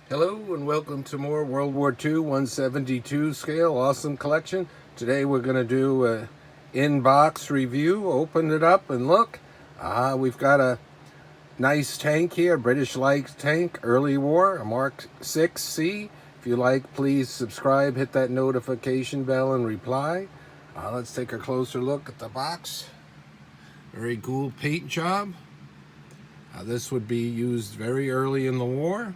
Hello and welcome to more World War II 172 scale awesome collection. Today we're going to do a in-box review. Open it up and look. We've got a nice tank here, British-like tank, early war, a Mark.VI C. If you like, please subscribe, hit that notification bell and reply. Let's take a closer look at the box. Very cool paint job. This would be used very early in the war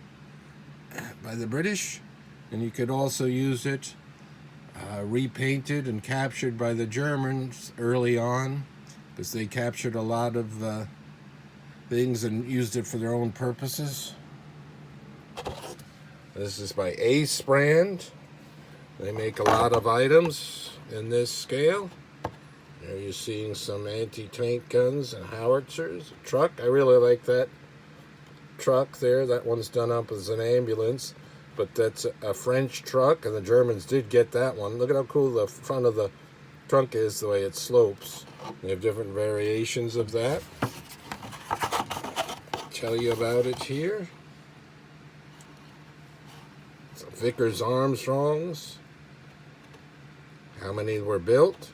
by the British, and you could also use it repainted and captured by the Germans early on, because they captured a lot of things and used it for their own purposes. This is by Ace brand. They make a lot of items in this scale. There you're seeing some anti-tank guns and howitzers. A truck, I really like that truck there. That one's done up as an ambulance, but that's a French truck, and the Germans did get that one. Look at how cool the front of the trunk is, the way it slopes. They have different variations of that. Tell you about it here. Some Vickers Armstrongs. How many were built?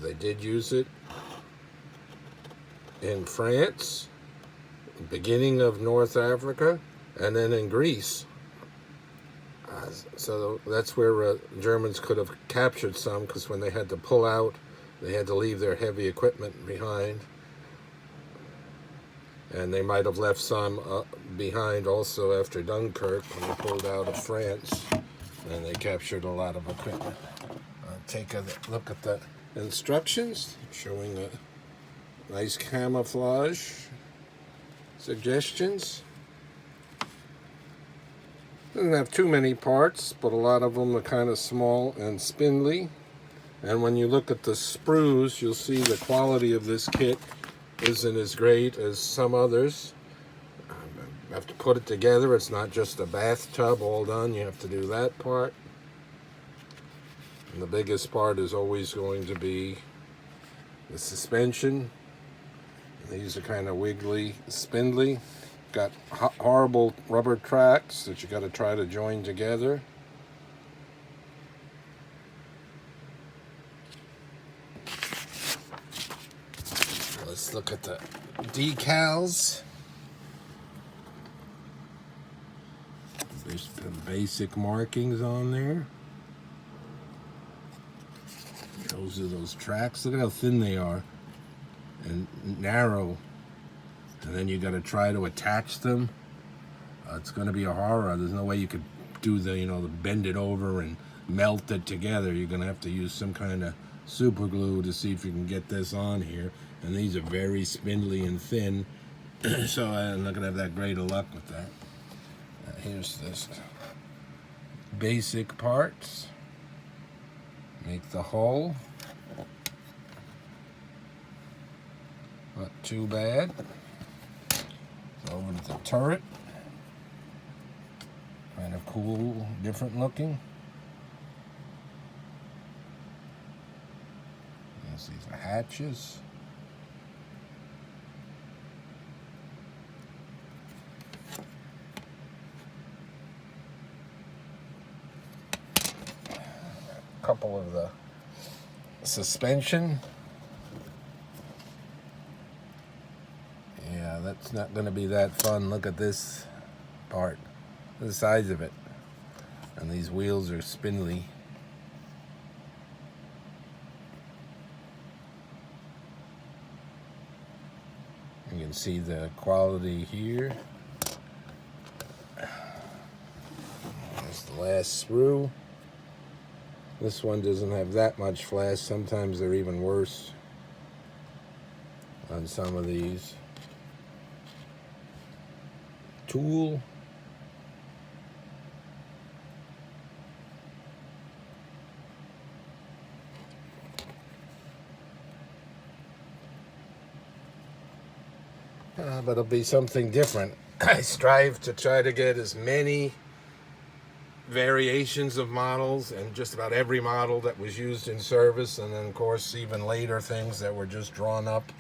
They did use it in France, beginning of North Africa, and then in Greece. So that's where Germans could have captured some, because when they had to pull out, they had to leave their heavy equipment behind. And they might have left some behind also after Dunkirk, when they pulled out of France, and they captured a lot of equipment. Take a look at the instructions, showing a nice camouflage suggestions. Doesn't have too many parts, but a lot of them are kind of small and spindly. And when you look at the sprues, you'll see the quality of this kit isn't as great as some others. You have to put it together. It's not just a bathtub all done. You have to do that part. And the biggest part is always going to be the suspension. These are kind of wiggly, spindly. Got horrible rubber tracks that you got to try to join together. Let's look at the decals. There's some basic markings on there. Those are those tracks. Look at how thin they are and narrow. And then you got to try to attach them. It's going to be a horror. There's no way you could do the bend it over and melt it together. You're going to have to use some kind of super glue to see if you can get this on here. And these are very spindly and thin, so I'm not going to have that great of luck with that. Here's this basic parts. Make the hole. Not too bad. Over to the turret. Kind of cool, different looking. There's these hatches. A couple of the suspension. Yeah, that's not going to be that fun. Look at this part, the size of it. And these wheels are spindly. You can see the quality here. There's the last sprue. This one doesn't have that much flash. Sometimes they're even worse on some of these. Tool. But it'll be something different. I strive to try to get as many variations of models and just about every model that was used in service, and then of course even later things that were just drawn up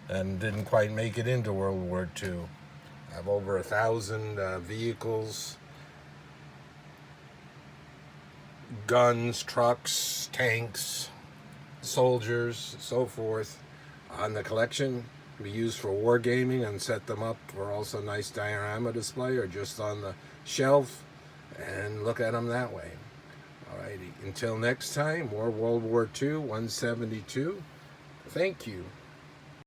and didn't quite make it into World War II. I have over 1,000 vehicles, guns, trucks, tanks, soldiers, so forth on the collection. We use for wargaming and set them up for also nice diorama display or just on the shelf and look at them that way. Alrighty, until next time, more World War II, 172. Thank you.